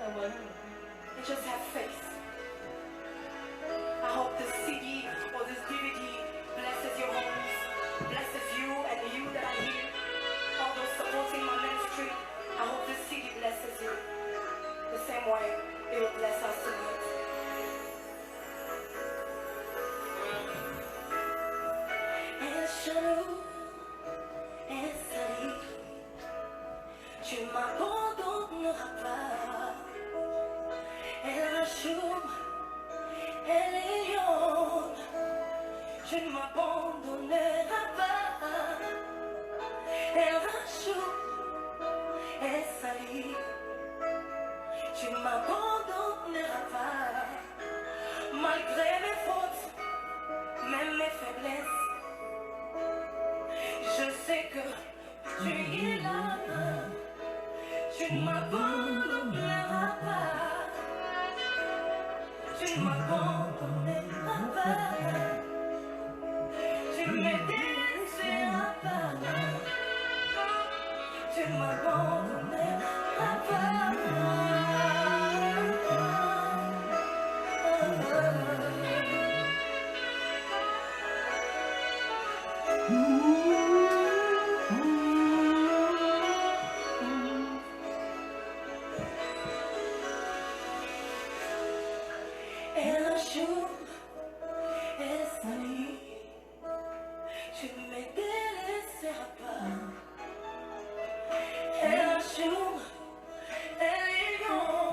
And just have faith. I hope this CD or this DVD blesses your homes, blesses you and you that are here. All those supporting my ministry, I hope this CD blesses you the same way it will bless us tonight. El Shalom, El Salut, tu m'abandonneras pas. El Rachum, El Elyon, tu ne m'abandonneras pas. El Rachum, El Salut, tu ne m'abandonneras pas. Malgré mes fautes, même mes faiblesses, je sais que tu es là. Tu ne m'abandonneras pas. Tu ne m'abandonneras pas. Tu ne me délaisseras pas. Tu ne m'abandonneras pas. El Rachum, El Salut, tu ne me délaisseras pas. El Rachum, El Elyon,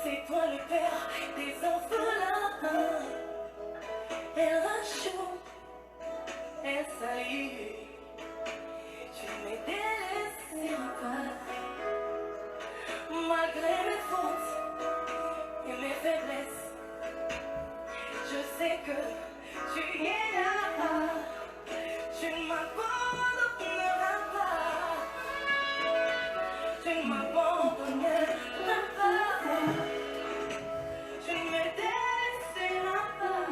c'est toi le père des orphelins. El Rachum, El Salut, tu ne me délaisseras pas. Malgré mes fautes et mes faiblesses, je sais que tu es là. Tu ne m'abandonneras pas. Tu ne m'abandonneras pas. Tu ne me délaisseras pas.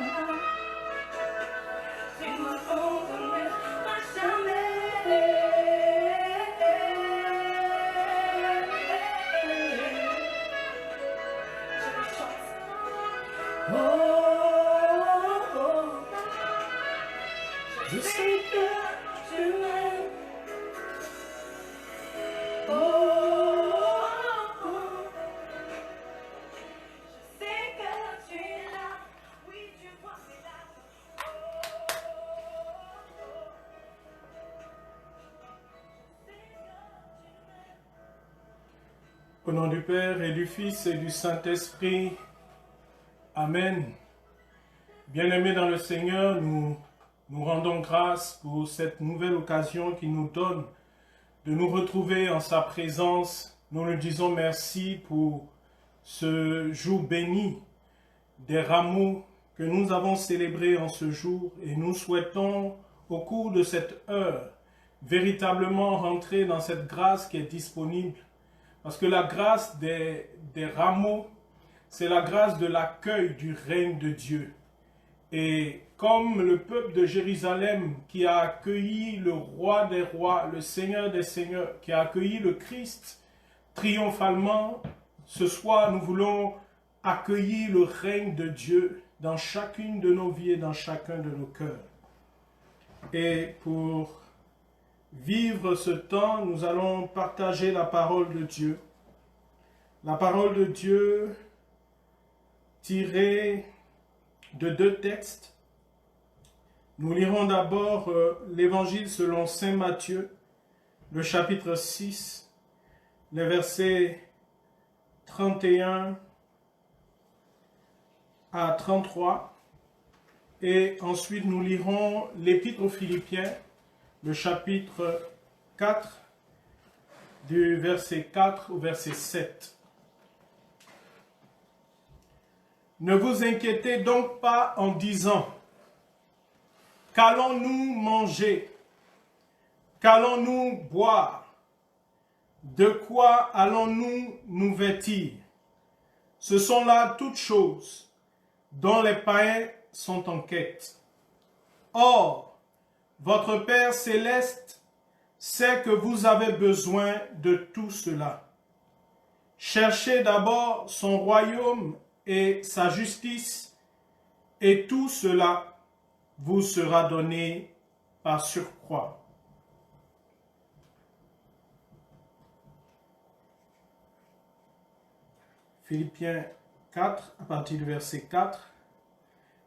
Tu ne m'abandonneras jamais. Je le chante. Je sais que tu m'aimes. Je sais que tu es là. Oui, tu vois mes larmes. Au nom du Père et du Fils et du Saint-Esprit, Amen. Bien-aimés dans le Seigneur, nous rendons grâce pour cette nouvelle occasion qu'il nous donne de nous retrouver en sa présence. Nous lui disons merci pour ce jour béni des rameaux que nous avons célébrés en ce jour et nous souhaitons au cours de cette heure véritablement rentrer dans cette grâce qui est disponible. Parce que la grâce des rameaux, c'est la grâce de l'accueil du règne de Dieu. Et comme le peuple de Jérusalem qui a accueilli le roi des rois, le Seigneur des seigneurs, qui a accueilli le Christ triomphalement, ce soir nous voulons accueillir le règne de Dieu dans chacune de nos vies et dans chacun de nos cœurs. Et pour vivre ce temps, nous allons partager la parole de Dieu. La parole de Dieu tirée de deux textes. Nous lirons d'abord l'évangile selon saint Matthieu, le chapitre 6, les versets 31 à 33. Et ensuite nous lirons l'épître aux Philippiens, le chapitre 4, du verset 4 au verset 7. Ne vous inquiétez donc pas en disant, qu'allons-nous manger? Qu'allons-nous boire? De quoi allons-nous nous vêtir? Ce sont là toutes choses dont les païens sont en quête. Or, votre Père céleste sait que vous avez besoin de tout cela. Cherchez d'abord son royaume et sa justice, et tout cela vous sera donné par surcroît. Philippiens 4, à partir du verset 4.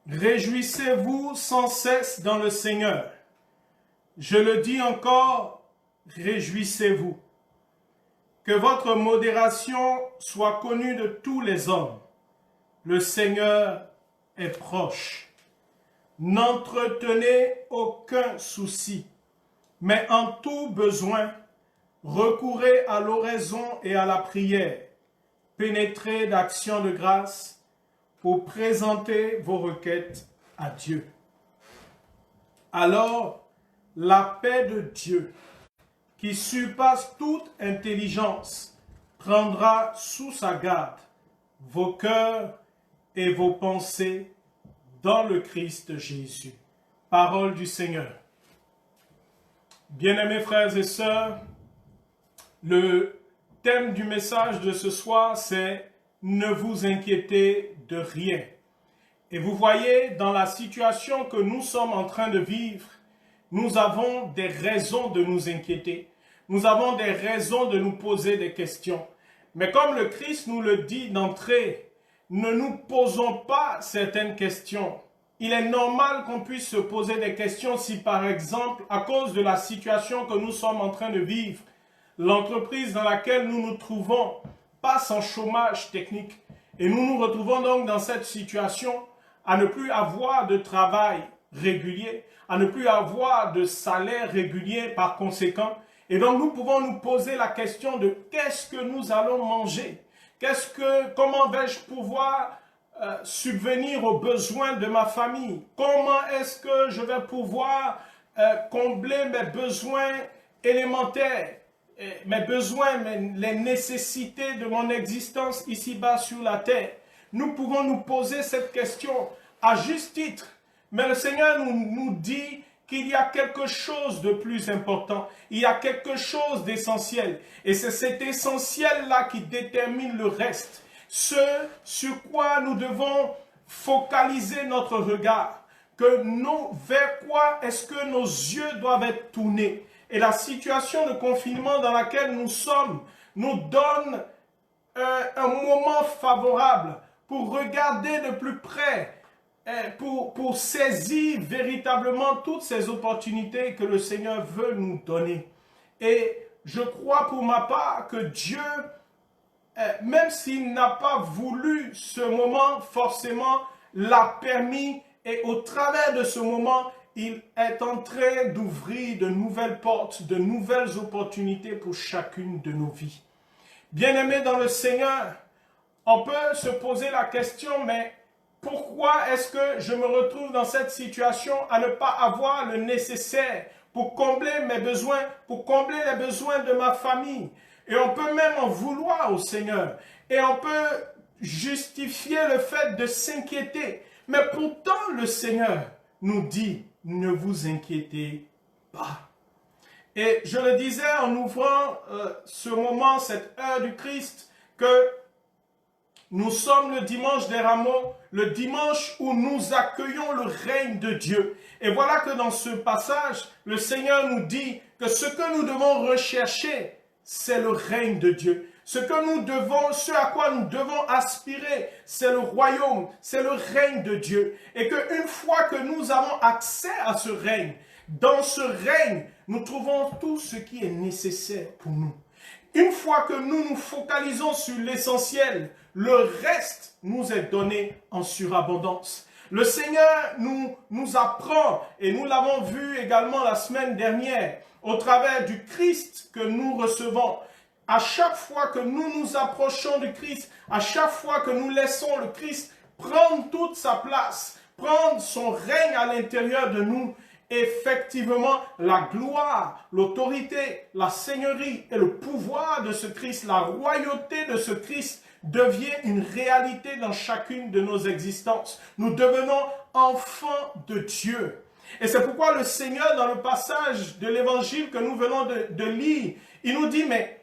Réjouissez-vous sans cesse dans le Seigneur. Je le dis encore, réjouissez-vous. Que votre modération soit connue de tous les hommes. Le Seigneur est proche. N'entretenez aucun souci, mais en tout besoin, recourez à l'oraison et à la prière. Pénétrez d'actions de grâce pour présenter vos requêtes à Dieu. Alors, la paix de Dieu, qui surpasse toute intelligence, prendra sous sa garde vos cœurs et vos pensées dans le Christ Jésus. Parole du Seigneur. Bien-aimés frères et sœurs, le thème du message de ce soir, c'est « Ne vous inquiétez de rien ». Et vous voyez, dans la situation que nous sommes en train de vivre, nous avons des raisons de nous inquiéter. Nous avons des raisons de nous poser des questions. Mais comme le Christ nous le dit d'entrée, ne nous posons pas certaines questions. Il est normal qu'on puisse se poser des questions si, par exemple, à cause de la situation que nous sommes en train de vivre, l'entreprise dans laquelle nous nous trouvons passe en chômage technique. Et nous nous retrouvons donc dans cette situation à ne plus avoir de travail régulier, à ne plus avoir de salaire régulier par conséquent. Et donc nous pouvons nous poser la question de qu'est-ce que nous allons manger? Comment vais-je pouvoir subvenir aux besoins de ma famille? Comment est-ce que je vais pouvoir combler mes besoins élémentaires? Mes besoins, les nécessités de mon existence ici-bas sur la terre. Nous pouvons nous poser cette question à juste titre. Mais le Seigneur nous dit qu'il y a quelque chose de plus important. Il y a quelque chose d'essentiel. Et c'est cet essentiel-là qui détermine le reste. Ce sur quoi nous devons focaliser notre regard. Vers quoi est-ce que nos yeux doivent être tournés? Et la situation de confinement dans laquelle nous sommes nous donne un moment favorable pour regarder de plus près, pour saisir véritablement toutes ces opportunités que le Seigneur veut nous donner. Et je crois pour ma part que Dieu, même s'il n'a pas voulu ce moment, forcément l'a permis, et au travers de ce moment, il est en train d'ouvrir de nouvelles portes, de nouvelles opportunités pour chacune de nos vies. Bien-aimés dans le Seigneur, on peut se poser la question, mais pourquoi est-ce que je me retrouve dans cette situation à ne pas avoir le nécessaire pour combler mes besoins, pour combler les besoins de ma famille? Et on peut même en vouloir au Seigneur. Et on peut justifier le fait de s'inquiéter. Mais pourtant, le Seigneur nous dit, ne vous inquiétez pas. Et je le disais en ouvrant ce moment, cette heure du Christ, que nous sommes le dimanche des rameaux, le dimanche où nous accueillons le règne de Dieu. Et voilà que dans ce passage, le Seigneur nous dit que ce que nous devons rechercher, c'est le règne de Dieu. Ce à quoi nous devons aspirer, c'est le royaume, c'est le règne de Dieu. Et qu'une fois que nous avons accès à ce règne, dans ce règne, nous trouvons tout ce qui est nécessaire pour nous. Une fois que nous nous focalisons sur l'essentiel, le reste nous est donné en surabondance. Le Seigneur nous apprend, et nous l'avons vu également la semaine dernière, au travers du Christ que nous recevons. À chaque fois que nous nous approchons du Christ, à chaque fois que nous laissons le Christ prendre toute sa place, prendre son règne à l'intérieur de nous, effectivement, la gloire, l'autorité, la seigneurie et le pouvoir de ce Christ, la royauté de ce Christ devient une réalité dans chacune de nos existences. Nous devenons enfants de Dieu. Et c'est pourquoi le Seigneur, dans le passage de l'évangile que nous venons de lire, il nous dit, mais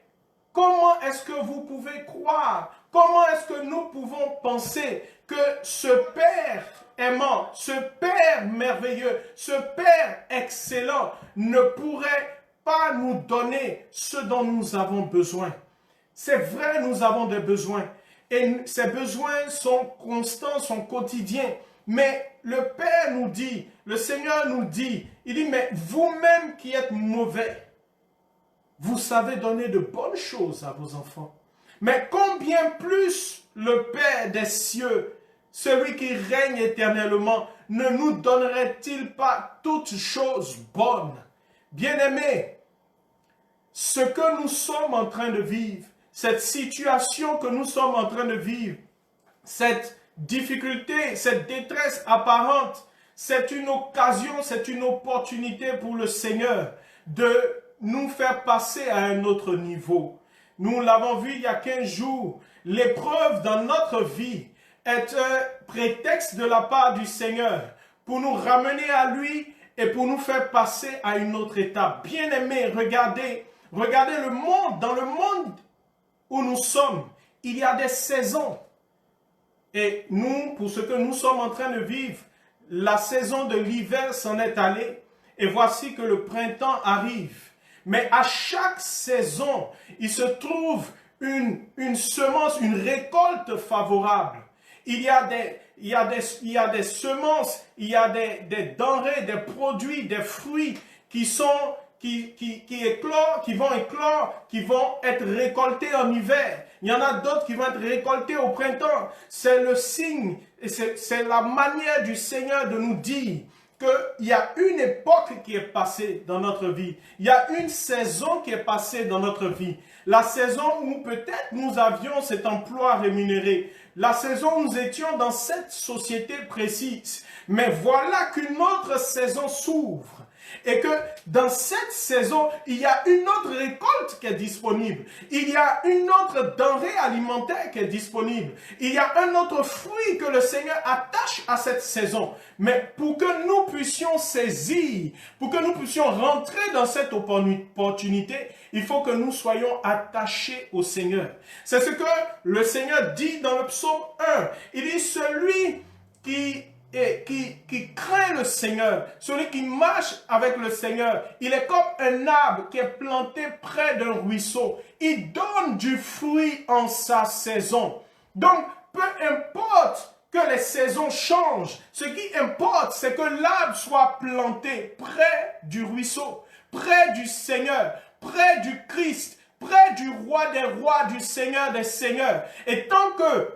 comment est-ce que vous pouvez croire? Comment est-ce que nous pouvons penser que ce Père aimant, ce Père merveilleux, ce Père excellent ne pourrait pas nous donner ce dont nous avons besoin? C'est vrai, nous avons des besoins. Et ces besoins sont constants, sont quotidiens. Mais le Père nous dit, le Seigneur nous dit, il dit, mais vous-même qui êtes mauvais, vous savez donner de bonnes choses à vos enfants. Mais combien plus le Père des cieux, celui qui règne éternellement, ne nous donnerait-il pas toutes choses bonnes? Bien-aimés, ce que nous sommes en train de vivre, cette situation que nous sommes en train de vivre, cette difficulté, cette détresse apparente, c'est une occasion, c'est une opportunité pour le Seigneur de nous faire passer à un autre niveau. Nous l'avons vu il y a 15 jours, l'épreuve dans notre vie est un prétexte de la part du Seigneur pour nous ramener à lui et pour nous faire passer à une autre étape. Bien-aimés, regardez le monde, dans le monde où nous sommes, il y a des saisons. Et nous, pour ce que nous sommes en train de vivre, la saison de l'hiver s'en est allée. Et voici que le printemps arrive. Mais à chaque saison, il se trouve une semence, une récolte favorable. Il y a des semences, il y a des denrées, des produits, des fruits qui vont éclore, qui vont être récoltés en hiver. Il y en a d'autres qui vont être récoltés au printemps. C'est le signe, et c'est la manière du Seigneur de nous dire qu'il y a une époque qui est passée dans notre vie. Il y a une saison qui est passée dans notre vie. La saison où peut-être nous avions cet emploi rémunéré. La saison où nous étions dans cette société précise. Mais voilà qu'une autre saison s'ouvre. Et que dans cette saison, il y a une autre récolte qui est disponible. Il y a une autre denrée alimentaire qui est disponible. Il y a un autre fruit que le Seigneur attache à cette saison. Mais pour que nous puissions saisir, pour que nous puissions rentrer dans cette opportunité, il faut que nous soyons attachés au Seigneur. C'est ce que le Seigneur dit dans le psaume 1. Il dit, celui qui craint le Seigneur, celui qui marche avec le Seigneur, il est comme un arbre qui est planté près d'un ruisseau. Il donne du fruit en sa saison. Donc, peu importe que les saisons changent, ce qui importe, c'est que l'arbre soit planté près du ruisseau, près du Seigneur, près du Christ, près du roi des rois, du Seigneur des seigneurs. Et tant que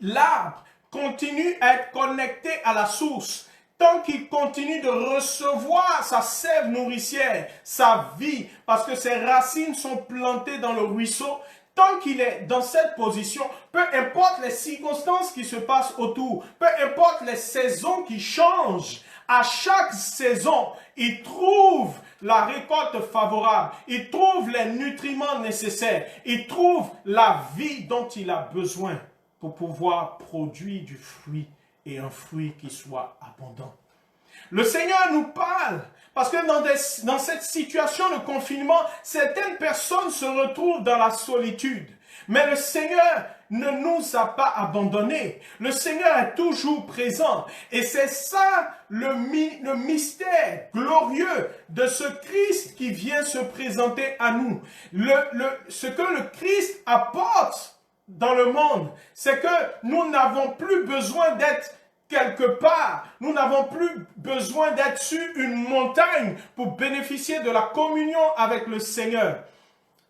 l'arbre continue à être connecté à la source, tant qu'il continue de recevoir sa sève nourricière, sa vie, parce que ses racines sont plantées dans le ruisseau, tant qu'il est dans cette position, peu importe les circonstances qui se passent autour, peu importe les saisons qui changent, à chaque saison, il trouve la récolte favorable, il trouve les nutriments nécessaires, il trouve la vie dont il a besoin pour pouvoir produire du fruit et un fruit qui soit abondant. Le Seigneur nous parle parce que dans cette situation de confinement, certaines personnes se retrouvent dans la solitude. Mais le Seigneur ne nous a pas abandonnés. Le Seigneur est toujours présent. Et c'est ça le mystère glorieux de ce Christ qui vient se présenter à nous. Ce que le Christ apporte dans le monde, c'est que nous n'avons plus besoin d'être quelque part. Nous n'avons plus besoin d'être sur une montagne pour bénéficier de la communion avec le Seigneur.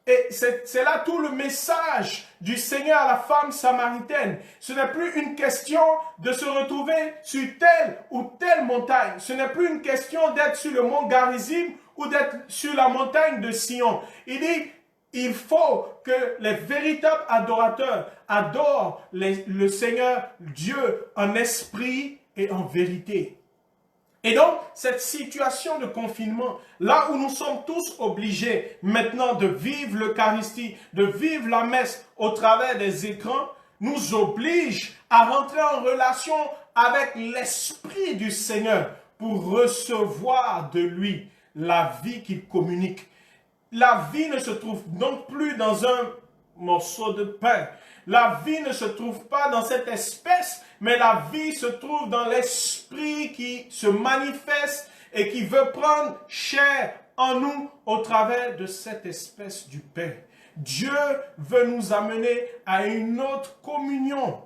Et c'est là tout le message du Seigneur à la femme samaritaine. Ce n'est plus une question de se retrouver sur telle ou telle montagne. Ce n'est plus une question d'être sur le mont Garizim ou d'être sur la montagne de Sion. Il dit, il faut que les véritables adorateurs adorent le Seigneur Dieu en esprit et en vérité. Et donc, cette situation de confinement, là où nous sommes tous obligés maintenant de vivre l'Eucharistie, de vivre la messe au travers des écrans, nous oblige à rentrer en relation avec l'Esprit du Seigneur pour recevoir de lui la vie qu'il communique. la vie ne se trouve donc plus dans un morceau de pain. La vie ne se trouve pas dans cette espèce, mais la vie se trouve dans l'esprit qui se manifeste et qui veut prendre chair en nous au travers de cette espèce du pain. Dieu veut nous amener à une autre communion,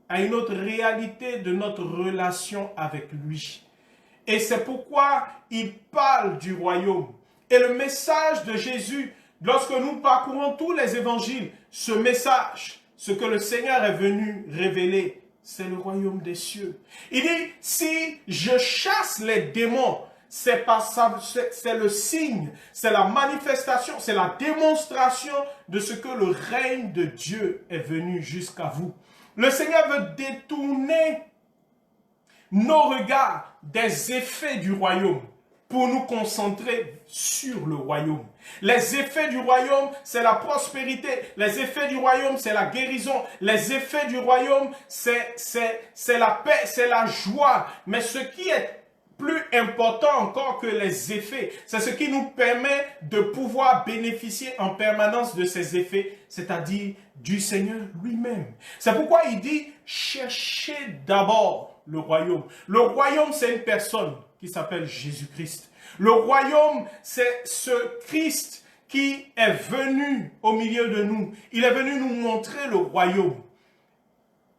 à une autre réalité de notre relation avec lui. Et c'est pourquoi il parle du royaume. Et le message de Jésus, lorsque nous parcourons tous les évangiles, ce message, ce que le Seigneur est venu révéler, c'est le royaume des cieux. Il dit, si je chasse les démons, c'est le signe, c'est la manifestation, c'est la démonstration de ce que le règne de Dieu est venu jusqu'à vous. Le Seigneur veut détourner nos regards des effets du royaume pour nous concentrer sur le royaume. Les effets du royaume, c'est la prospérité. Les effets du royaume, c'est la guérison. Les effets du royaume, c'est la paix, c'est la joie. Mais ce qui est plus important encore que les effets, c'est ce qui nous permet de pouvoir bénéficier en permanence de ces effets, c'est-à-dire du Seigneur lui-même. C'est pourquoi il dit, cherchez d'abord le royaume. Le royaume, c'est une personne qui s'appelle Jésus-Christ. Le royaume, c'est ce Christ qui est venu au milieu de nous. Il est venu nous montrer le royaume.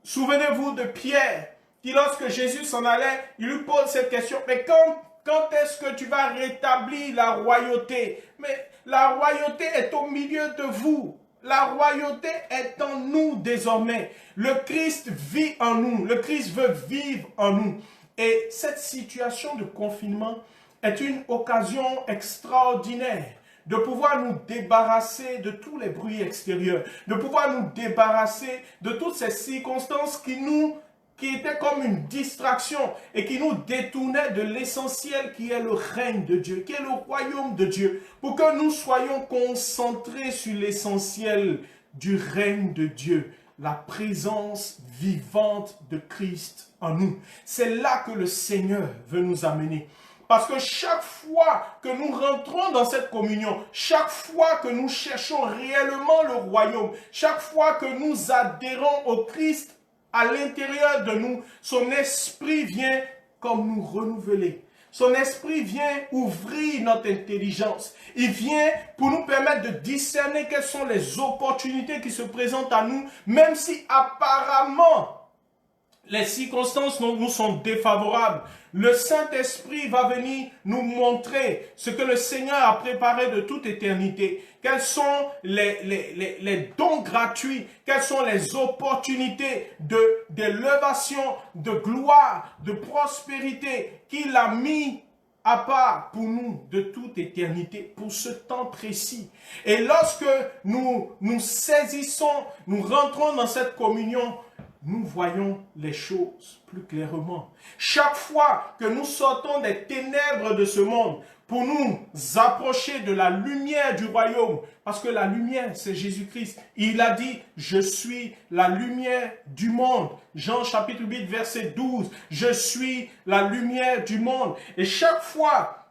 Souvenez-vous de Pierre, qui lorsque Jésus s'en allait, il lui pose cette question, mais quand est-ce que tu vas rétablir la royauté? Mais la royauté est au milieu de vous. La royauté est en nous désormais. Le Christ vit en nous. Le Christ veut vivre en nous. Et cette situation de confinement est une occasion extraordinaire de pouvoir nous débarrasser de tous les bruits extérieurs, de pouvoir nous débarrasser de toutes ces circonstances qui étaient comme une distraction et qui nous détournaient de l'essentiel qui est le règne de Dieu, qui est le royaume de Dieu, pour que nous soyons concentrés sur l'essentiel du règne de Dieu, la présence vivante de Christ en nous. C'est là que le Seigneur veut nous amener. Parce que chaque fois que nous rentrons dans cette communion, chaque fois que nous cherchons réellement le royaume, chaque fois que nous adhérons au Christ à l'intérieur de nous, son esprit vient comme nous renouveler. Son esprit vient ouvrir notre intelligence. Il vient pour nous permettre de discerner quelles sont les opportunités qui se présentent à nous, même si apparemment les circonstances nous sont défavorables. Le Saint-Esprit va venir nous montrer ce que le Seigneur a préparé de toute éternité. Quels sont les dons gratuits, quelles sont les opportunités d'élévation, de gloire, de prospérité qu'il a mis à part pour nous de toute éternité, pour ce temps précis. Et lorsque nous saisissons, nous rentrons dans cette communion, nous voyons les choses plus clairement. Chaque fois que nous sortons des ténèbres de ce monde pour nous approcher de la lumière du royaume, parce que la lumière, c'est Jésus-Christ. Il a dit, je suis la lumière du monde. Jean chapitre 8, verset 12, je suis la lumière du monde. Et chaque fois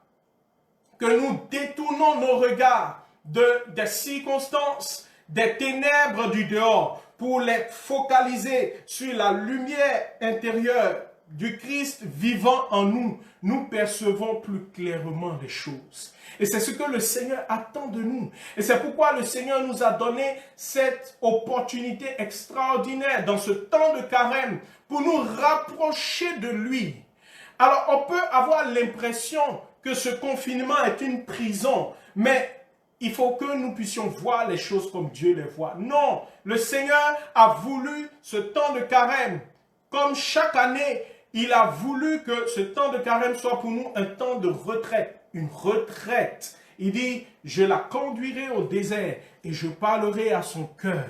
que nous détournons nos regards des circonstances, des ténèbres du dehors, pour les focaliser sur la lumière intérieure du Christ vivant en nous, nous percevons plus clairement les choses. Et c'est ce que le Seigneur attend de nous. Et c'est pourquoi le Seigneur nous a donné cette opportunité extraordinaire dans ce temps de carême pour nous rapprocher de lui. Alors on peut avoir l'impression que ce confinement est une prison, mais il faut que nous puissions voir les choses comme Dieu les voit. Non, le Seigneur a voulu ce temps de carême. Comme chaque année, il a voulu que ce temps de carême soit pour nous un temps de retraite. Une retraite. Il dit, je la conduirai au désert et je parlerai à son cœur.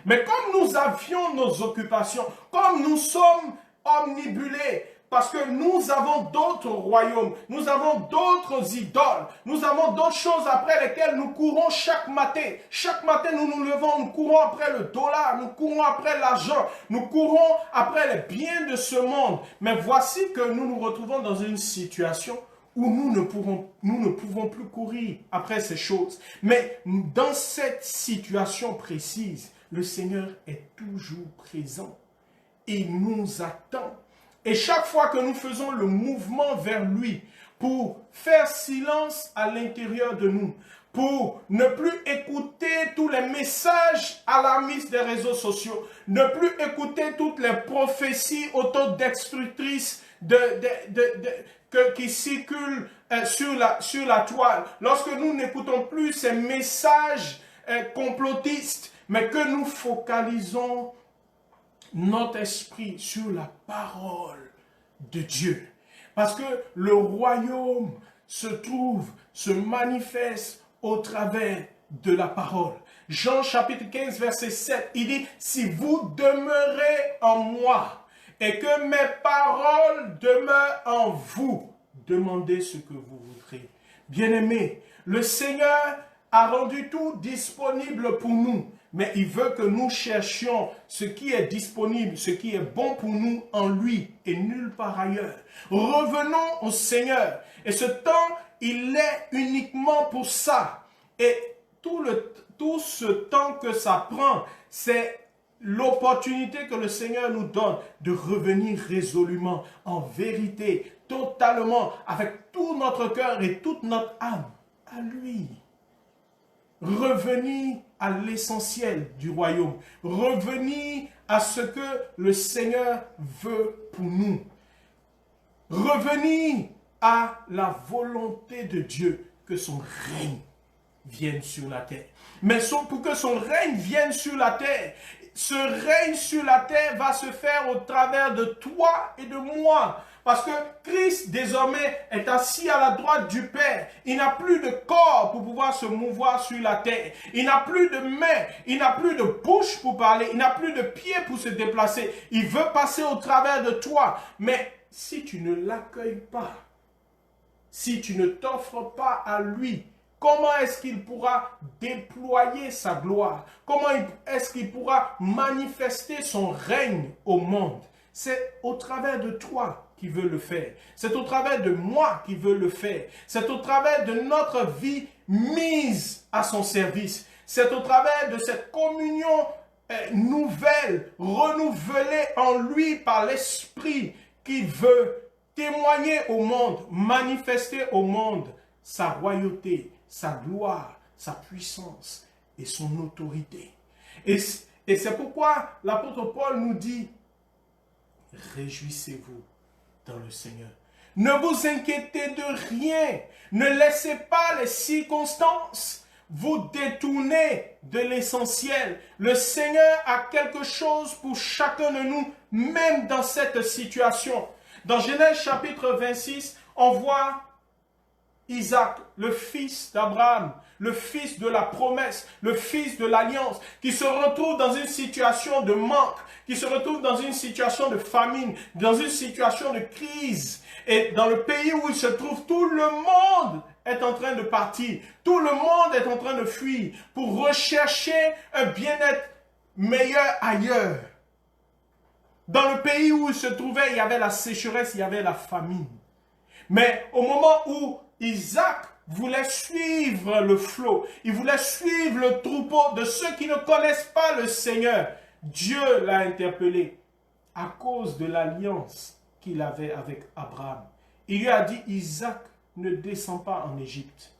Mais comme nous avions nos occupations, comme nous sommes omnibulés, parce que nous avons d'autres royaumes, nous avons d'autres idoles, nous avons d'autres choses après lesquelles nous courons chaque matin. Chaque matin, nous nous levons, nous courons après le dollar, nous courons après l'argent, nous courons après les biens de ce monde. Mais voici que nous nous retrouvons dans une situation où nous ne pouvons plus courir après ces choses. Mais dans cette situation précise, le Seigneur est toujours présent. Il nous attend. Et chaque fois que nous faisons le mouvement vers lui pour faire silence à l'intérieur de nous, pour ne plus écouter tous les messages alarmistes des réseaux sociaux, ne plus écouter toutes les prophéties autodestructrices qui circulent sur la toile, lorsque nous n'écoutons plus ces messages complotistes, mais que nous focalisons notre esprit sur la parole de Dieu. Parce que le royaume se manifeste au travers de la parole. Jean chapitre 15 verset 7, il dit, si vous demeurez en moi et que mes paroles demeurent en vous, demandez ce que vous voudrez. Bien-aimés, le Seigneur a rendu tout disponible pour nous, mais il veut que nous cherchions ce qui est disponible, ce qui est bon pour nous en lui et nulle part ailleurs. Revenons au Seigneur. Et ce temps, il est uniquement pour ça. Et tout ce temps que ça prend, c'est l'opportunité que le Seigneur nous donne de revenir résolument, en vérité, totalement, avec tout notre cœur et toute notre âme à lui. Revenir à l'essentiel du royaume. Revenir à ce que le Seigneur veut pour nous. Revenir à la volonté de Dieu, que son règne vienne sur la terre. Mais pour que son règne vienne sur la terre, ce règne sur la terre va se faire au travers de toi et de moi. Parce que Christ, désormais, est assis à la droite du Père. Il n'a plus de corps pour pouvoir se mouvoir sur la terre. Il n'a plus de main. Il n'a plus de bouche pour parler. Il n'a plus de pieds pour se déplacer. Il veut passer au travers de toi. Mais si tu ne l'accueilles pas, si tu ne t'offres pas à lui, comment est-ce qu'il pourra déployer sa gloire? Comment est-ce qu'il pourra manifester son règne au monde? C'est au travers de toi qui veut le faire. C'est au travers de moi qui veut le faire. C'est au travers de notre vie mise à son service. C'est au travers de cette communion nouvelle, renouvelée en lui par l'Esprit qu'il veut témoigner au monde, manifester au monde sa royauté, sa gloire, sa puissance et son autorité. Et c'est pourquoi l'apôtre Paul nous dit, réjouissez-vous dans le Seigneur. Ne vous inquiétez de rien. Ne laissez pas les circonstances vous détourner de l'essentiel. Le Seigneur a quelque chose pour chacun de nous, même dans cette situation. Dans Genèse chapitre 26, on voit Isaac, le fils d'Abraham, le fils de la promesse, le fils de l'alliance, qui se retrouve dans une situation de manque, qui se retrouve dans une situation de famine, dans une situation de crise. Et dans le pays où il se trouve, tout le monde est en train de partir. Tout le monde est en train de fuir pour rechercher un bien-être meilleur ailleurs. Dans le pays où il se trouvait, il y avait la sécheresse, il y avait la famine. Mais au moment où Isaac voulait suivre le flot, il voulait suivre le troupeau de ceux qui ne connaissent pas le Seigneur, Dieu l'a interpellé à cause de l'alliance qu'il avait avec Abraham. Il lui a dit, Isaac, ne descends pas en Égypte,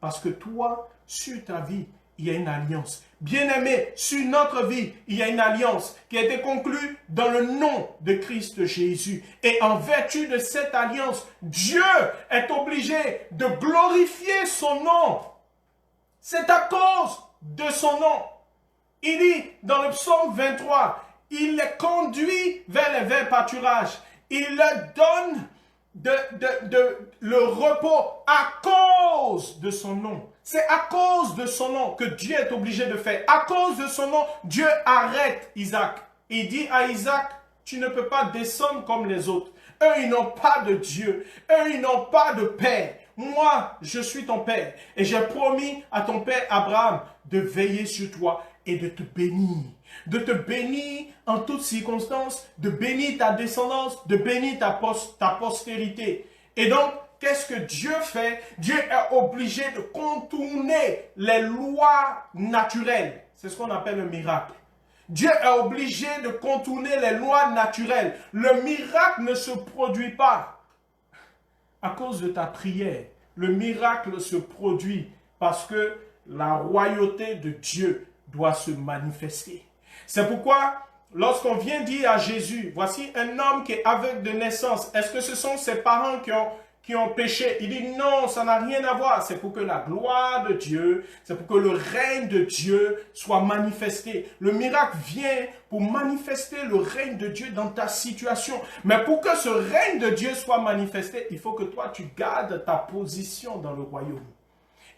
parce que toi, sur ta vie, il y a une alliance. Bien-aimé, sur notre vie, il y a une alliance qui a été conclue dans le nom de Christ Jésus. Et en vertu de cette alliance, Dieu est obligé de glorifier son nom. C'est à cause de son nom. Il dit dans le psaume 23, il les conduit vers les verts pâturages. Il leur donne le repos à cause de son nom. C'est à cause de son nom que Dieu est obligé de faire. À cause de son nom, Dieu arrête Isaac. Il dit à Isaac, tu ne peux pas descendre comme les autres. Eux, ils n'ont pas de Dieu. Eux, ils n'ont pas de père. Moi, je suis ton père. Et j'ai promis à ton père Abraham de veiller sur toi et de te bénir. De te bénir en toutes circonstances, de bénir ta descendance, de bénir ta postérité. Et donc, qu'est-ce que Dieu fait? Dieu est obligé de contourner les lois naturelles. C'est ce qu'on appelle le miracle. Dieu est obligé de contourner les lois naturelles. Le miracle ne se produit pas à cause de ta prière. Le miracle se produit parce que la royauté de Dieu doit se manifester. C'est pourquoi, lorsqu'on vient dire à Jésus, voici un homme qui est aveugle de naissance, est-ce que ce sont ses parents qui ont péché? Il dit non, ça n'a rien à voir. C'est pour que la gloire de Dieu, c'est pour que le règne de Dieu soit manifesté. Le miracle vient pour manifester le règne de Dieu dans ta situation. Mais pour que ce règne de Dieu soit manifesté, il faut que toi, tu gardes ta position dans le royaume.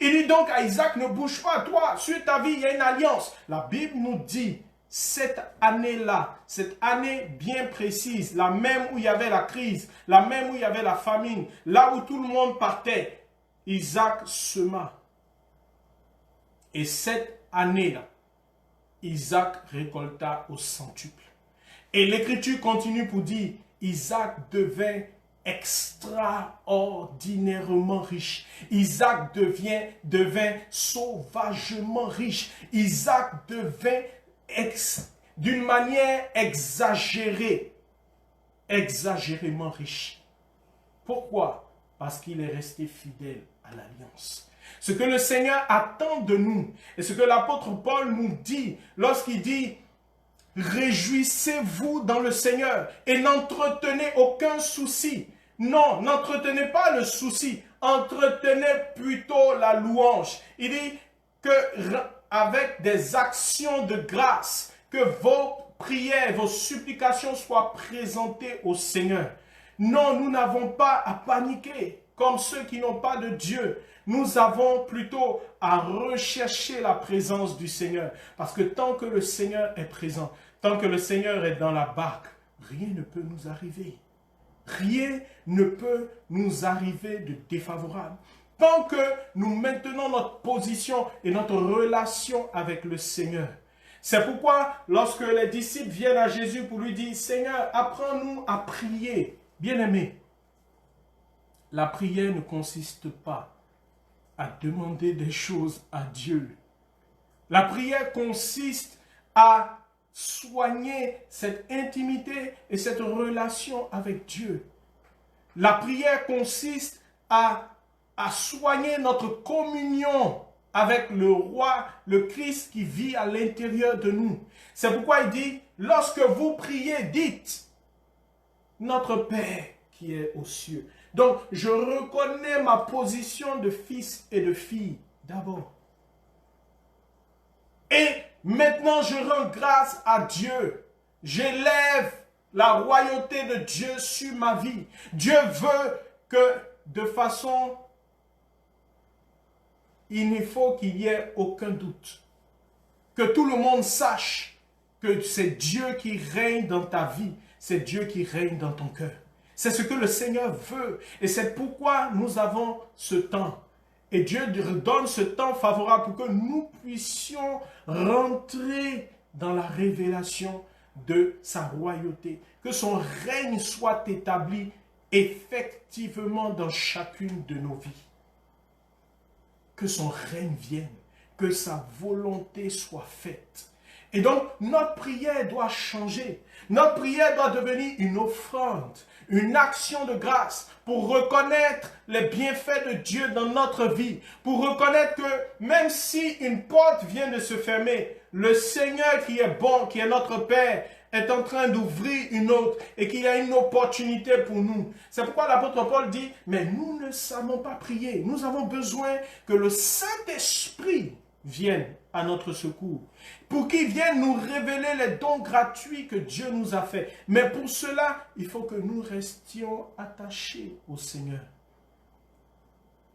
Il dit donc à Isaac, ne bouge pas, toi, sur ta vie, il y a une alliance. La Bible nous dit, cette année-là, cette année bien précise, la même où il y avait la crise, la même où il y avait la famine, là où tout le monde partait, Isaac sema. Et cette année-là, Isaac récolta au centuple. Et l'Écriture continue pour dire, Isaac devint extraordinairement riche. Isaac devint sauvagement riche. Isaac devint d'une manière exagérée, exagérément riche. Pourquoi? Parce qu'il est resté fidèle à l'alliance. Ce que le Seigneur attend de nous, et ce que l'apôtre Paul nous dit, lorsqu'il dit « Réjouissez-vous dans le Seigneur et n'entretenez aucun souci. » Non, n'entretenez pas le souci, entretenez plutôt la louange. Il dit que avec des actions de grâce, que vos prières, vos supplications soient présentées au Seigneur. Non, nous n'avons pas à paniquer comme ceux qui n'ont pas de Dieu. Nous avons plutôt à rechercher la présence du Seigneur. Parce que tant que le Seigneur est présent, tant que le Seigneur est dans la barque, rien ne peut nous arriver. Rien ne peut nous arriver de défavorable. Tant que nous maintenons notre position et notre relation avec le Seigneur. C'est pourquoi lorsque les disciples viennent à Jésus pour lui dire « Seigneur, apprends-nous à prier. » Bien-aimé, la prière ne consiste pas à demander des choses à Dieu. La prière consiste à soigner cette intimité et cette relation avec Dieu. La prière consiste à soigner notre communion avec le roi, le Christ qui vit à l'intérieur de nous. C'est pourquoi il dit, lorsque vous priez, dites, notre Père qui est aux cieux. Donc, je reconnais ma position de fils et de fille d'abord. Et maintenant, je rends grâce à Dieu. J'élève la royauté de Dieu sur ma vie. Dieu veut que de façon, il ne faut qu'il y ait aucun doute. Que tout le monde sache que c'est Dieu qui règne dans ta vie. C'est Dieu qui règne dans ton cœur. C'est ce que le Seigneur veut. Et c'est pourquoi nous avons ce temps. Et Dieu donne ce temps favorable pour que nous puissions rentrer dans la révélation de sa royauté. Que son règne soit établi effectivement dans chacune de nos vies. Que son règne vienne. Que sa volonté soit faite. Et donc, notre prière doit changer. Notre prière doit devenir une offrande, une action de grâce pour reconnaître les bienfaits de Dieu dans notre vie, pour reconnaître que même si une porte vient de se fermer, le Seigneur qui est bon, qui est notre Père, est en train d'ouvrir une autre et qu'il y a une opportunité pour nous. C'est pourquoi l'apôtre Paul dit, mais nous ne savons pas prier. Nous avons besoin que le Saint-Esprit vienne à notre secours, pour qu'il vienne nous révéler les dons gratuits que Dieu nous a faits. Mais pour cela, il faut que nous restions attachés au Seigneur.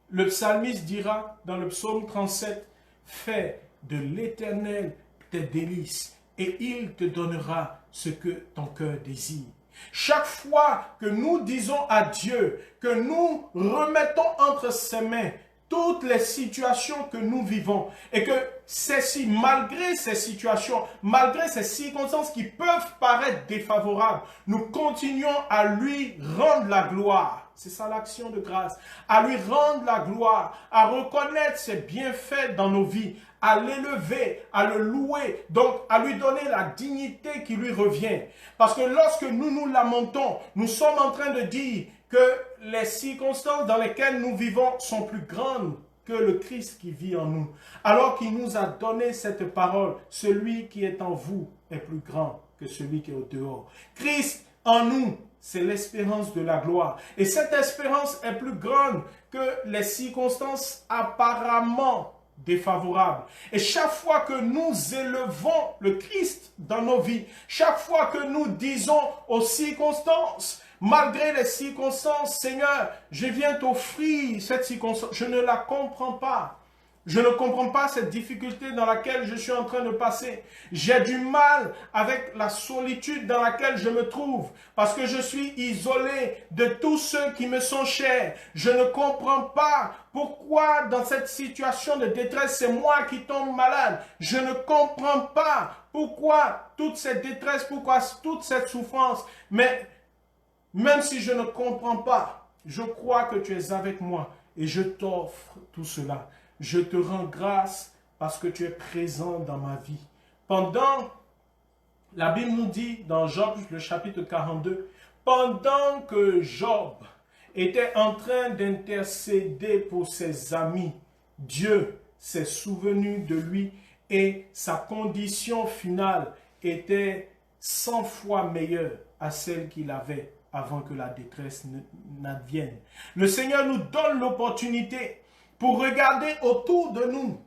Le psalmiste dira dans le psaume 37, « Fais de l'Éternel tes délices, et il te donnera ce que ton cœur désire. » Chaque fois que nous disons à Dieu, que nous remettons entre ses mains toutes les situations que nous vivons et que celles-ci, malgré ces situations, malgré ces circonstances qui peuvent paraître défavorables, nous continuons à lui rendre la gloire. C'est ça l'action de grâce. À lui rendre la gloire, à reconnaître ses bienfaits dans nos vies, à l'élever, à le louer, donc à lui donner la dignité qui lui revient. Parce que lorsque nous nous lamentons, nous sommes en train de dire que les circonstances dans lesquelles nous vivons sont plus grandes que le Christ qui vit en nous. Alors qu'il nous a donné cette parole, celui qui est en vous est plus grand que celui qui est au dehors. Christ en nous, c'est l'espérance de la gloire. Et cette espérance est plus grande que les circonstances apparemment défavorables. Et chaque fois que nous élevons le Christ dans nos vies, chaque fois que nous disons aux circonstances, malgré les circonstances, Seigneur, je viens t'offrir cette circonstance, je ne la comprends pas. Je ne comprends pas cette difficulté dans laquelle je suis en train de passer. J'ai du mal avec la solitude dans laquelle je me trouve parce que je suis isolé de tous ceux qui me sont chers. Je ne comprends pas pourquoi dans cette situation de détresse, c'est moi qui tombe malade. Je ne comprends pas pourquoi toute cette détresse, pourquoi toute cette souffrance. Mais même si je ne comprends pas, je crois que tu es avec moi et je t'offre tout cela. Je te rends grâce parce que tu es présent dans ma vie. Pendant, la Bible nous dit dans Job, le chapitre 42, pendant que Job était en train d'intercéder pour ses amis, Dieu s'est souvenu de lui et sa condition finale était 100 fois meilleure à celle qu'il avait avant que la détresse n'advienne. Le Seigneur nous donne l'opportunité pour regarder autour de nous.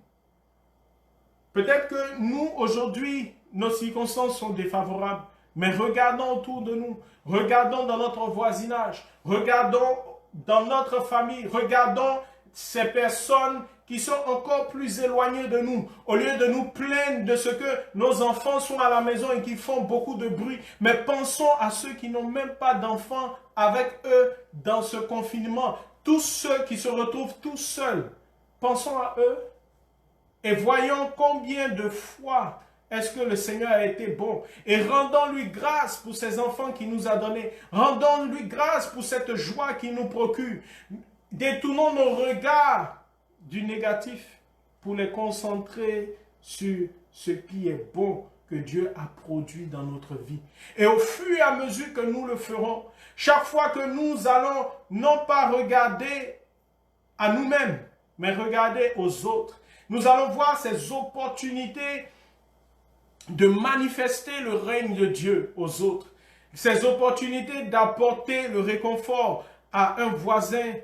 Peut-être que nous, aujourd'hui, nos circonstances sont défavorables, mais regardons autour de nous, regardons dans notre voisinage, regardons dans notre famille, regardons ces personnes qui sont encore plus éloignées de nous, au lieu de nous plaindre de ce que nos enfants sont à la maison et qui font beaucoup de bruit, mais pensons à ceux qui n'ont même pas d'enfants avec eux dans ce confinement. Tous ceux qui se retrouvent tout seuls, pensons à eux et voyons combien de fois est-ce que le Seigneur a été bon. Et rendons-lui grâce pour ces enfants qu'il nous a donnés. Rendons-lui grâce pour cette joie qu'il nous procure. Détournons nos regards du négatif pour les concentrer sur ce qui est bon que Dieu a produit dans notre vie. Et au fur et à mesure que nous le ferons, chaque fois que nous allons non pas regarder à nous-mêmes, mais regarder aux autres, nous allons voir ces opportunités de manifester le règne de Dieu aux autres. Ces opportunités d'apporter le réconfort à un voisin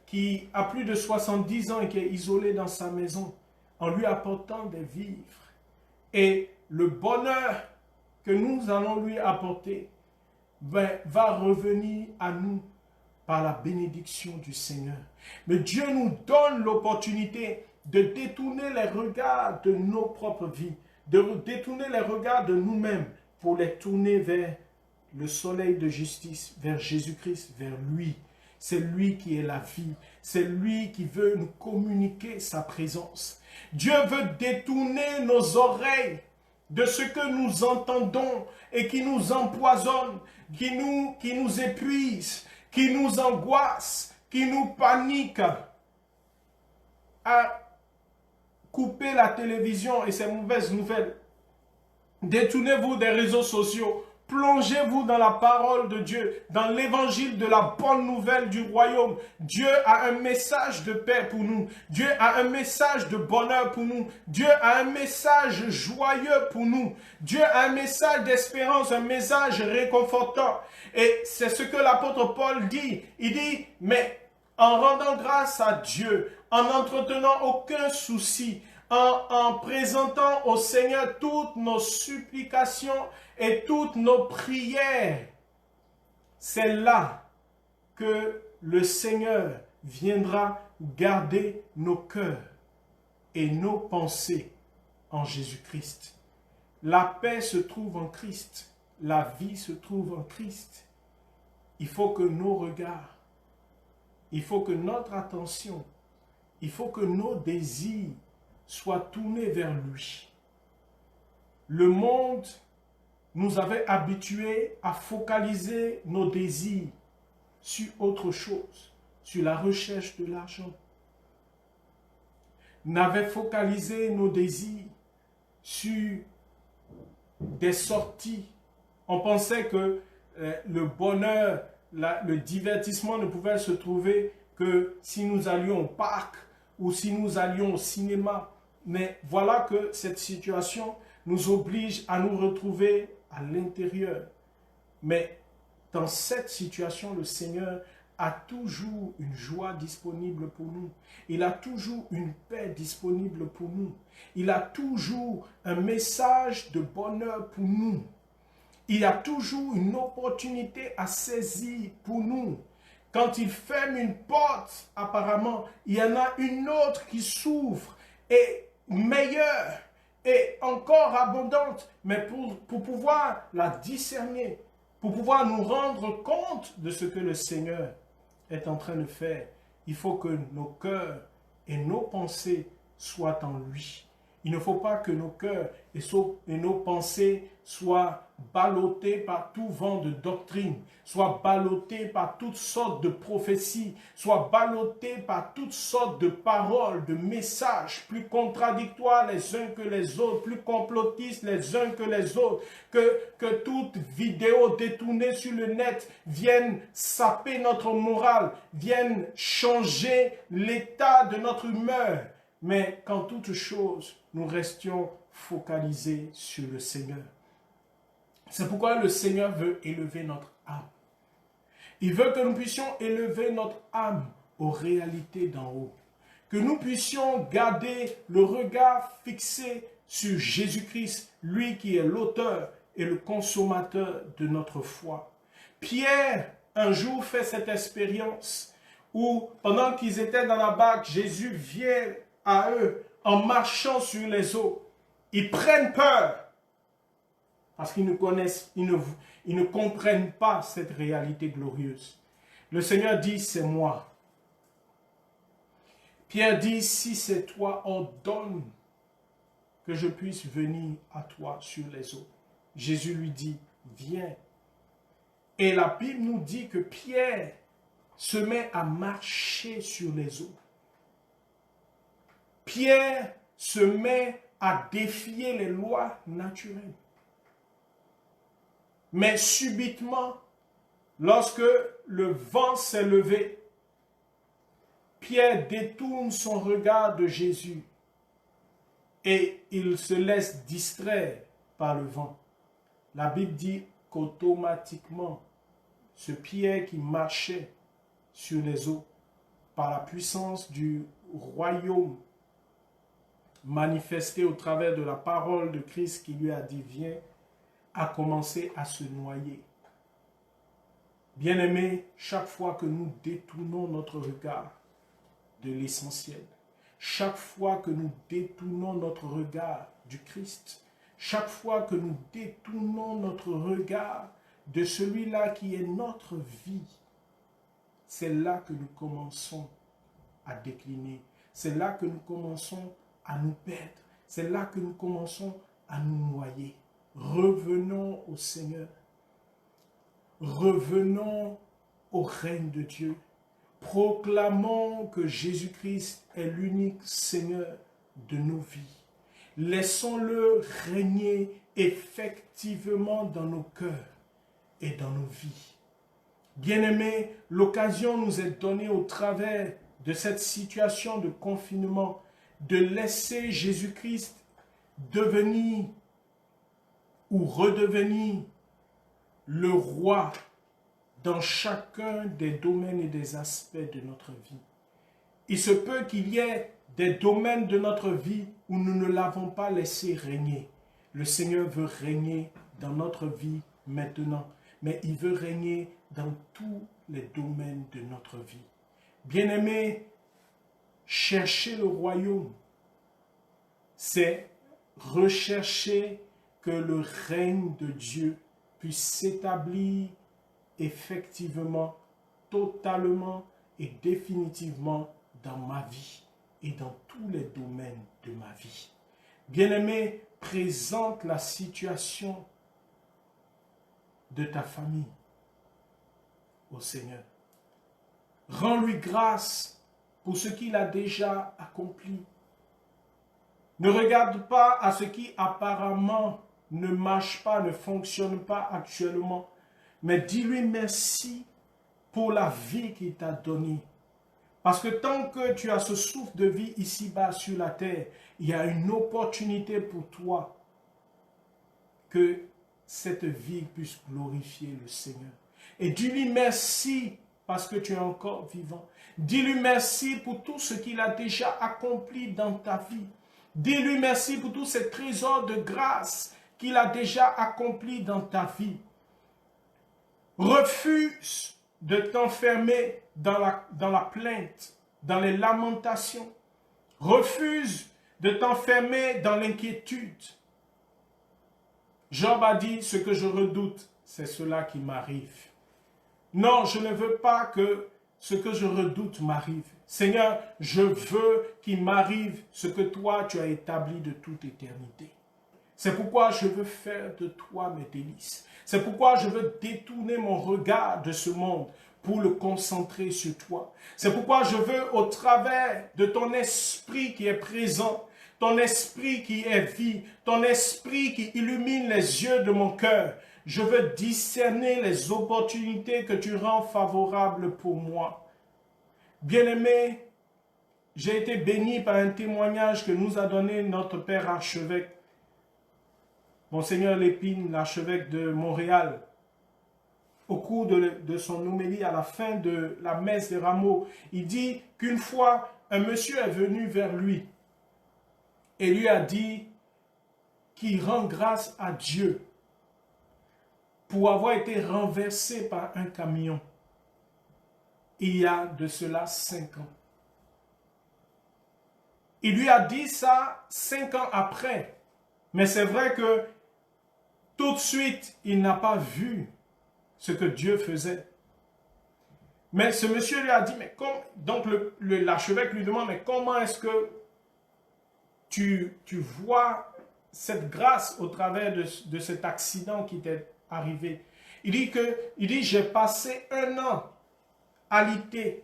qui a plus de 70 ans et qui est isolé dans sa maison, en lui apportant des vivres. Et le bonheur que nous allons lui apporter va revenir à nous par la bénédiction du Seigneur. Mais Dieu nous donne l'opportunité de détourner les regards de nos propres vies, de détourner les regards de nous-mêmes pour les tourner vers le soleil de justice, vers Jésus-Christ, vers lui. C'est lui qui est la vie. C'est lui qui veut nous communiquer sa présence. Dieu veut détourner nos oreilles de ce que nous entendons et qui nous empoisonne, qui nous épuise, qui nous angoisse, qui nous panique. À couper la télévision et ses mauvaises nouvelles. Détournez-vous des réseaux sociaux. Plongez-vous dans la parole de Dieu, dans l'évangile de la bonne nouvelle du royaume. Dieu a un message de paix pour nous. Dieu a un message de bonheur pour nous. Dieu a un message joyeux pour nous. Dieu a un message d'espérance, un message réconfortant. Et c'est ce que l'apôtre Paul dit. Il dit, mais en rendant grâce à Dieu, en n'entretenant aucun souci, en présentant au Seigneur toutes nos supplications et toutes nos prières, c'est là que le Seigneur viendra garder nos cœurs et nos pensées en Jésus-Christ. La paix se trouve en Christ, la vie se trouve en Christ. Il faut que nos regards, il faut que notre attention il faut que nos désirs soient tournés vers lui. Le monde nous avait habitués à focaliser nos désirs sur autre chose, sur la recherche de l'argent. N'avait focalisé nos désirs sur des sorties. On pensait que le bonheur, le divertissement ne pouvait se trouver que si nous allions au parc ou si nous allions au cinéma. Mais voilà que cette situation nous oblige à nous retrouver à l'intérieur. Mais dans cette situation, le Seigneur a toujours une joie disponible pour nous. Il a toujours une paix disponible pour nous. Il a toujours un message de bonheur pour nous. Il y a toujours une opportunité à saisir pour nous. Quand il ferme une porte, apparemment, il y en a une autre qui s'ouvre et meilleure et encore abondante. Mais pour pouvoir la discerner, pour pouvoir nous rendre compte de ce que le Seigneur est en train de faire, il faut que nos cœurs et nos pensées soient en lui. Il ne faut pas que nos cœurs et nos pensées soient ballottés par tout vent de doctrine, soient ballottés par toutes sortes de prophéties, soient ballottés par toutes sortes de paroles, de messages plus contradictoires les uns que les autres, plus complotistes les uns que les autres, que toute vidéo détournée sur le net vienne saper notre morale, vienne changer l'état de notre humeur. Mais qu'en toute chose, nous restions focalisés sur le Seigneur. C'est pourquoi le Seigneur veut élever notre âme. Il veut que nous puissions élever notre âme aux réalités d'en haut. Que nous puissions garder le regard fixé sur Jésus-Christ, lui qui est l'auteur et le consommateur de notre foi. Pierre, un jour, fait cette expérience où, pendant qu'ils étaient dans la barque, Jésus vient à eux en marchant sur les eaux. Ils prennent peur parce qu'ils ne connaissent, ils ne comprennent pas cette réalité glorieuse. Le Seigneur dit, c'est moi. Pierre dit, si c'est toi, ordonne que je puisse venir à toi sur les eaux. Jésus lui dit, viens. Et la Bible nous dit que Pierre se met à marcher sur les eaux. Pierre se met à défier les lois naturelles. Mais subitement, lorsque le vent s'est levé, Pierre détourne son regard de Jésus et il se laisse distraire par le vent. La Bible dit qu'automatiquement, ce Pierre qui marchait sur les eaux, par la puissance du royaume manifesté au travers de la parole de Christ qui lui a dit « Viens », a commencé à se noyer. Bien-aimés, chaque fois que nous détournons notre regard de l'essentiel, chaque fois que nous détournons notre regard du Christ, chaque fois que nous détournons notre regard de celui-là qui est notre vie, c'est là que nous commençons à décliner, c'est là que nous commençons à nous perdre, c'est là que nous commençons à nous noyer. Revenons au Seigneur. Revenons au règne de Dieu. Proclamons que Jésus-Christ est l'unique Seigneur de nos vies. Laissons-le régner effectivement dans nos cœurs et dans nos vies. Bien-aimés, l'occasion nous est donnée au travers de cette situation de confinement de laisser Jésus-Christ devenir ou redevenir le roi dans chacun des domaines et des aspects de notre vie. Il se peut qu'il y ait des domaines de notre vie où nous ne l'avons pas laissé régner. Le Seigneur veut régner dans notre vie maintenant, mais il veut régner dans tous les domaines de notre vie. Bien-aimés, chercher le royaume, c'est rechercher que le règne de Dieu puisse s'établir effectivement, totalement et définitivement dans ma vie et dans tous les domaines de ma vie. Bien-aimé, présente la situation de ta famille au Seigneur. Rends-lui grâce pour ce qu'il a déjà accompli. Ne regarde pas à ce qui apparemment ne marche pas, ne fonctionne pas actuellement, mais dis-lui merci pour la vie qu'il t'a donnée. Parce que tant que tu as ce souffle de vie ici-bas sur la terre, il y a une opportunité pour toi que cette vie puisse glorifier le Seigneur. Et dis-lui merci parce que tu es encore vivant. Dis-lui merci pour tout ce qu'il a déjà accompli dans ta vie. Dis-lui merci pour tous ces trésors de grâce qu'il a déjà accomplis dans ta vie. Refuse de t'enfermer dans la plainte, dans les lamentations. Refuse de t'enfermer dans l'inquiétude. Job a dit, ce que je redoute, c'est cela qui m'arrive. Non, je ne veux pas que ce que je redoute m'arrive. Seigneur, je veux qu'il m'arrive ce que toi tu as établi de toute éternité. C'est pourquoi je veux faire de toi mes délices. C'est pourquoi je veux détourner mon regard de ce monde pour le concentrer sur toi. C'est pourquoi je veux, au travers de ton esprit qui est présent, ton esprit qui est vie, ton esprit qui illumine les yeux de mon cœur, je veux discerner les opportunités que tu rends favorables pour moi. Bien-aimé, j'ai été béni par un témoignage que nous a donné notre père archevêque, Monseigneur Lépine, l'archevêque de Montréal. Au cours de son homélie, à la fin de la messe des rameaux, il dit qu'une fois, un monsieur est venu vers lui et lui a dit qu'il rend grâce à Dieu pour avoir été renversé par un camion il y a de cela 5 ans. Il lui a dit ça 5 ans après, mais c'est vrai que tout de suite, il n'a pas vu ce que Dieu faisait. Mais ce monsieur lui a dit, mais donc l'archevêque lui demande, mais comment est-ce que tu vois cette grâce au travers de cet accident qui t'est arrivé? Il dit, j'ai passé 1 an à l'IT.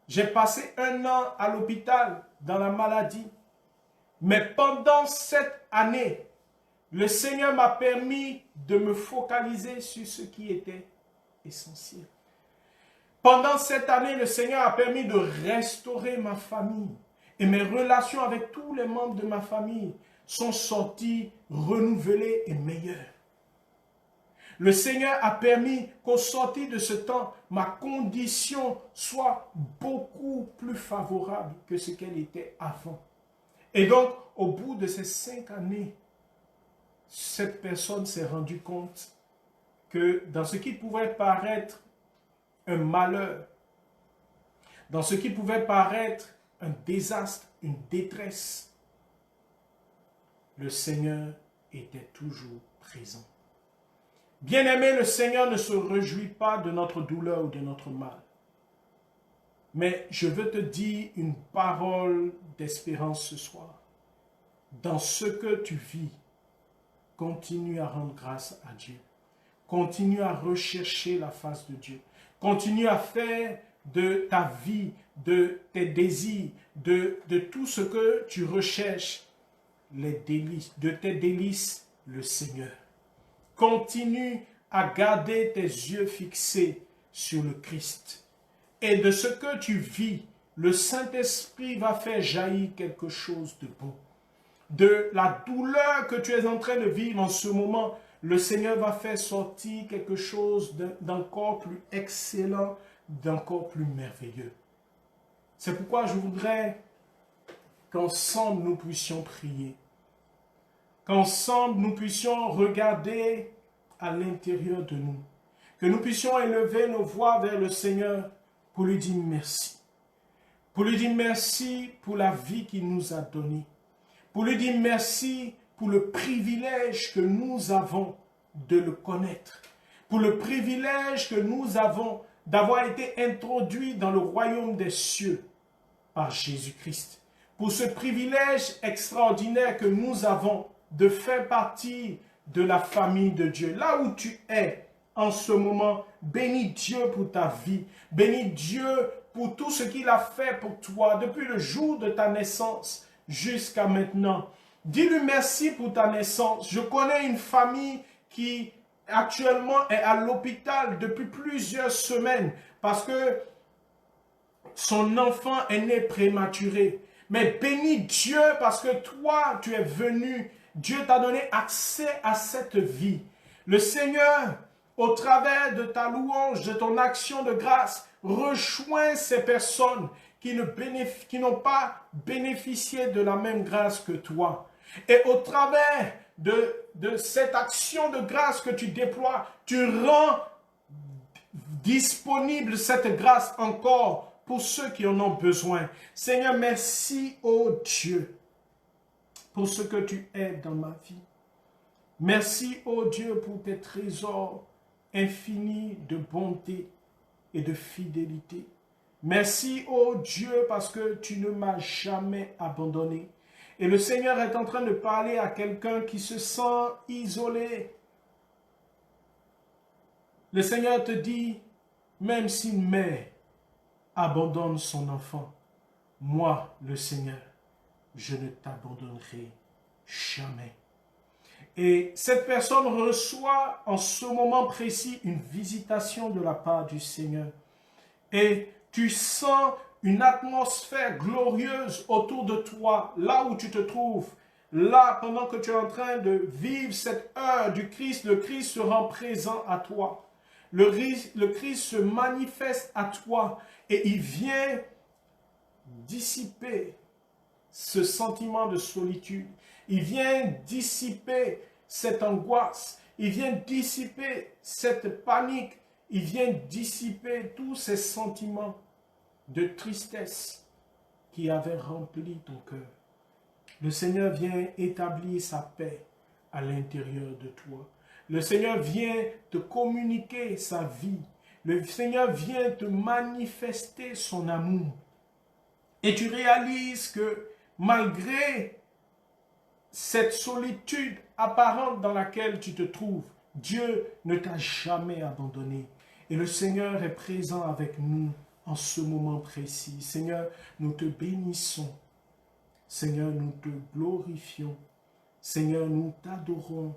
J'ai passé 1 an à l'hôpital dans la maladie. Mais pendant cette année, le Seigneur m'a permis de me focaliser sur ce qui était essentiel. Pendant cette année, le Seigneur a permis de restaurer ma famille. Et mes relations avec tous les membres de ma famille sont sorties renouvelées et meilleures. Le Seigneur a permis qu'au sortir de ce temps, ma condition soit beaucoup plus favorable que ce qu'elle était avant. Et donc, au bout de ces 5 années, cette personne s'est rendue compte que dans ce qui pouvait paraître un malheur, dans ce qui pouvait paraître un désastre, une détresse, le Seigneur était toujours présent. Bien-aimé, le Seigneur ne se réjouit pas de notre douleur ou de notre mal. Mais je veux te dire une parole d'espérance ce soir. Dans ce que tu vis, continue à rendre grâce à Dieu. Continue à rechercher la face de Dieu. Continue à faire de ta vie, de tes désirs, de tout ce que tu recherches, les délices, de tes délices, le Seigneur. Continue à garder tes yeux fixés sur le Christ. Et de ce que tu vis, le Saint-Esprit va faire jaillir quelque chose de bon. De la douleur que tu es en train de vivre en ce moment, le Seigneur va faire sortir quelque chose d'encore plus excellent, d'encore plus merveilleux. C'est pourquoi je voudrais qu'ensemble nous puissions prier. Qu'ensemble nous puissions regarder à l'intérieur de nous. Que nous puissions élever nos voix vers le Seigneur pour lui dire merci. Pour lui dire merci pour la vie qu'il nous a donnée. Pour lui dire merci pour le privilège que nous avons de le connaître. Pour le privilège que nous avons d'avoir été introduits dans le royaume des cieux. par Jésus-Christ. Pour ce privilège extraordinaire que nous avons de faire partie de la famille de Dieu. Là où tu es en ce moment, bénis Dieu pour ta vie. Bénis Dieu pour tout ce qu'il a fait pour toi depuis le jour de ta naissance jusqu'à maintenant. Dis-lui merci pour ta naissance. Je connais une famille qui actuellement est à l'hôpital depuis plusieurs semaines parce que son enfant est né prématuré. Mais bénis Dieu parce que toi, tu es venu. Dieu t'a donné accès à cette vie. Le Seigneur, au travers de ta louange, de ton action de grâce, rejoint ces personnes qui n'ont pas bénéficié de la même grâce que toi. Et au travers de cette action de grâce que tu déploies, tu rends disponible cette grâce encore pour ceux qui en ont besoin. Seigneur, merci, ô Dieu, pour ce que tu es dans ma vie. Merci, ô Dieu, pour tes trésors infinis de bonté et de fidélité. Merci, ô Dieu, parce que tu ne m'as jamais abandonné. Et le Seigneur est en train de parler à quelqu'un qui se sent isolé. Le Seigneur te dit, même si une mère abandonne son enfant, moi, le Seigneur, je ne t'abandonnerai jamais. Et cette personne reçoit en ce moment précis une visitation de la part du Seigneur. Et tu sens une atmosphère glorieuse autour de toi, là où tu te trouves. Là, pendant que tu es en train de vivre cette heure du Christ, le Christ se rend présent à toi. Le Christ se manifeste à toi et il vient dissiper ce sentiment de solitude. Il vient dissiper cette angoisse. Il vient dissiper cette panique. Il vient dissiper tous ces sentiments de tristesse qui avaient rempli ton cœur. Le Seigneur vient établir sa paix à l'intérieur de toi. Le Seigneur vient te communiquer sa vie. Le Seigneur vient te manifester son amour. Et tu réalises que malgré cette solitude apparente dans laquelle tu te trouves, Dieu ne t'a jamais abandonné. Et le Seigneur est présent avec nous en ce moment précis. Seigneur, nous te bénissons. Seigneur, nous te glorifions. Seigneur, nous t'adorons.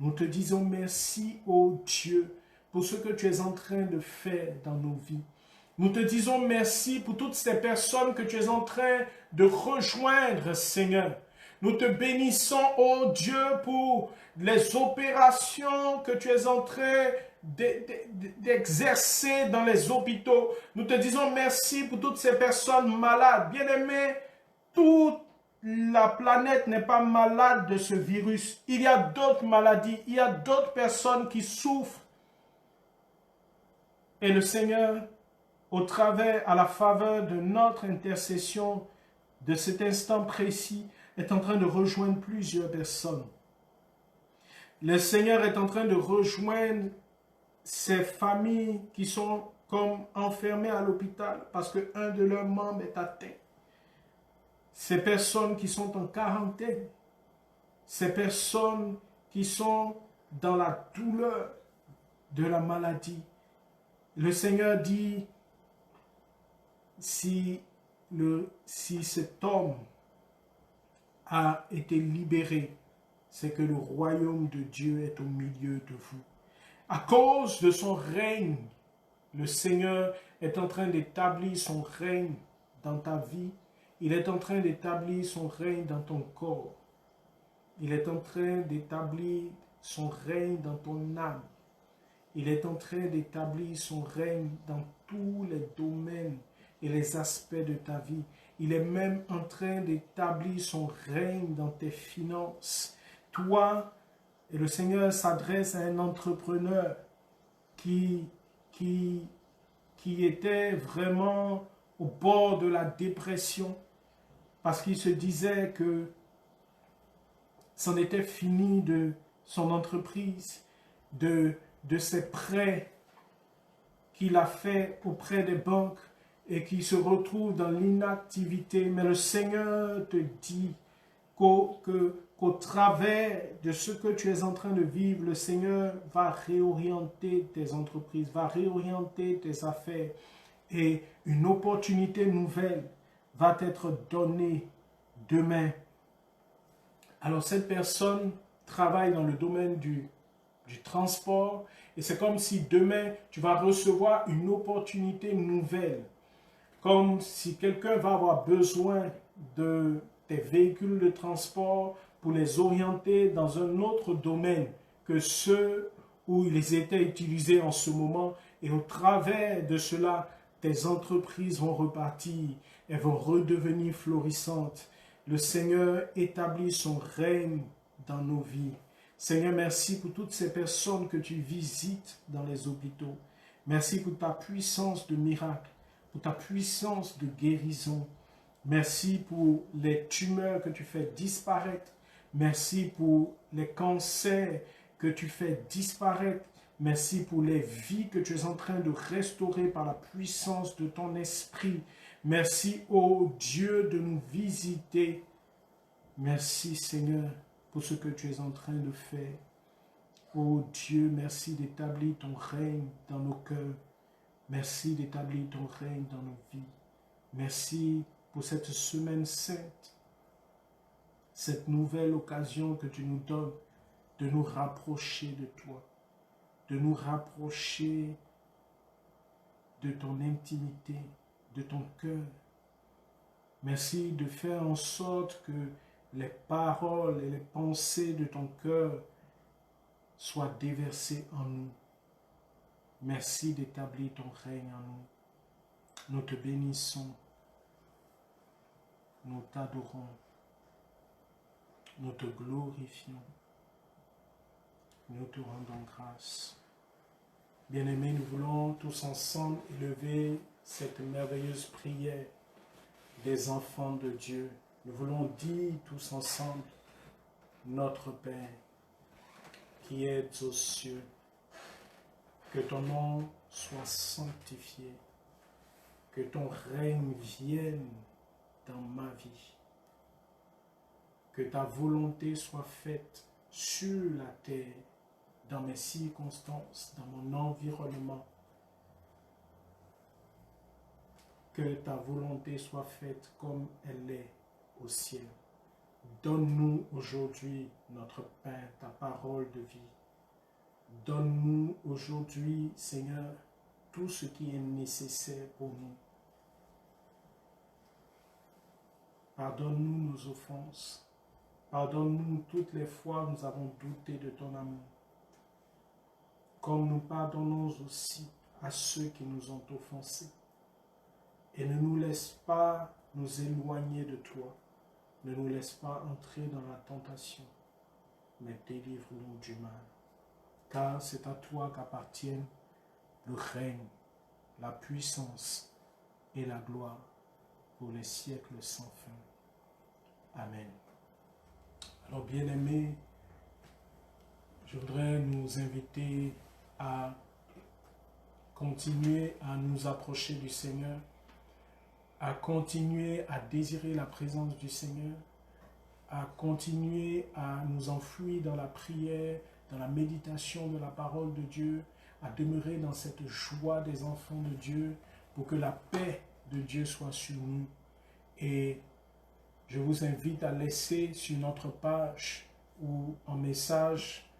Nous te disons merci, ô Dieu, pour ce que tu es en train de faire dans nos vies. Nous te disons merci pour toutes ces personnes que tu es en train de rejoindre, Seigneur. Nous te bénissons, ô Dieu, pour les opérations que tu es en train d'exercer dans les hôpitaux. Nous te disons merci pour toutes ces personnes malades. Bien-aimés, toute la planète n'est pas malade de ce virus. Il y a d'autres maladies, il y a d'autres personnes qui souffrent. Et le Seigneur, au travers, à la faveur de notre intercession, de cet instant précis, est en train de rejoindre plusieurs personnes. Le Seigneur est en train de rejoindre ces familles qui sont comme enfermées à l'hôpital parce qu'un de leurs membres est atteint. Ces personnes qui sont en quarantaine, ces personnes qui sont dans la douleur de la maladie. Le Seigneur dit, si cet homme a été libéré, c'est que le royaume de Dieu est au milieu de vous. À cause de son règne, le Seigneur est en train d'établir son règne dans ta vie. Il est en train d'établir son règne dans ton corps. Il est en train d'établir son règne dans ton âme. Il est en train d'établir son règne dans tous les domaines et les aspects de ta vie. Il est même en train d'établir son règne dans tes finances. Toi, et le Seigneur s'adresse à un entrepreneur qui était vraiment au bord de la dépression parce qu'il se disait que c'en était fini de son entreprise, de ses prêts qu'il a fait auprès des banques. et qui se retrouvent dans l'inactivité. Mais le Seigneur te dit qu'au travers de ce que tu es en train de vivre, le Seigneur va réorienter tes entreprises, va réorienter tes affaires et une opportunité nouvelle va t'être donnée demain. Alors cette personne travaille dans le domaine du transport et c'est comme si demain tu vas recevoir une opportunité nouvelle. Comme si quelqu'un va avoir besoin de tes véhicules de transport pour les orienter dans un autre domaine que ceux où ils étaient utilisés en ce moment. Et au travers de cela, tes entreprises vont repartir, elles vont redevenir florissantes. Le Seigneur établit son règne dans nos vies. Seigneur, merci pour toutes ces personnes que tu visites dans les hôpitaux. Merci pour ta puissance de miracle, pour ta puissance de guérison. Merci pour les tumeurs que tu fais disparaître. Merci pour les cancers que tu fais disparaître. Merci pour les vies que tu es en train de restaurer par la puissance de ton esprit. Merci, ô Dieu, de nous visiter. Merci, Seigneur, pour ce que tu es en train de faire. Ô Dieu, merci d'établir ton règne dans nos cœurs. Merci d'établir ton règne dans nos vies. Merci pour cette semaine sainte, cette nouvelle occasion que tu nous donnes de nous rapprocher de toi, de nous rapprocher de ton intimité, de ton cœur. Merci de faire en sorte que les paroles et les pensées de ton cœur soient déversées en nous. Merci d'établir ton règne en nous. Nous te bénissons. Nous t'adorons, nous te glorifions, nous te rendons grâce. Bien-aimés, nous voulons tous ensemble élever cette merveilleuse prière des enfants de Dieu. Nous voulons dire tous ensemble, notre Père, qui es aux cieux, que ton nom soit sanctifié, que ton règne vienne dans ma vie, que ta volonté soit faite sur la terre, dans mes circonstances, dans mon environnement, que ta volonté soit faite comme elle est au ciel. Donne-nous aujourd'hui notre pain, ta parole de vie. Donne-nous aujourd'hui, Seigneur, tout ce qui est nécessaire pour nous. Pardonne-nous nos offenses. Pardonne-nous toutes les fois où nous avons douté de ton amour. Comme nous pardonnons aussi à ceux qui nous ont offensés. Et ne nous laisse pas nous éloigner de toi. Ne nous laisse pas entrer dans la tentation, mais délivre-nous du mal. Car c'est à toi qu'appartiennent le règne, la puissance et la gloire pour les siècles sans fin. Amen. Alors, bien-aimés, je voudrais nous inviter à continuer à nous approcher du Seigneur, à continuer à désirer la présence du Seigneur, à continuer à nous enfouir dans la prière, dans la méditation de la parole de Dieu, à demeurer dans cette joie des enfants de Dieu, pour que la paix de Dieu soit sur nous. Et je vous invite à laisser sur notre page ou en message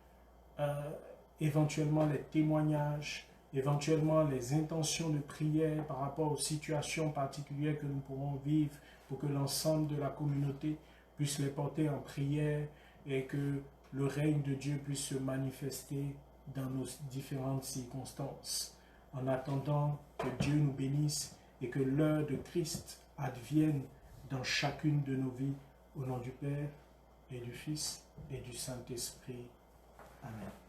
éventuellement les témoignages, éventuellement les intentions de prière par rapport aux situations particulières que nous pourrons vivre, pour que l'ensemble de la communauté puisse les porter en prière et que le règne de Dieu puisse se manifester dans nos différentes circonstances. En attendant que Dieu nous bénisse et que l'heure de Christ advienne dans chacune de nos vies, au nom du Père et du Fils et du Saint-Esprit. Amen.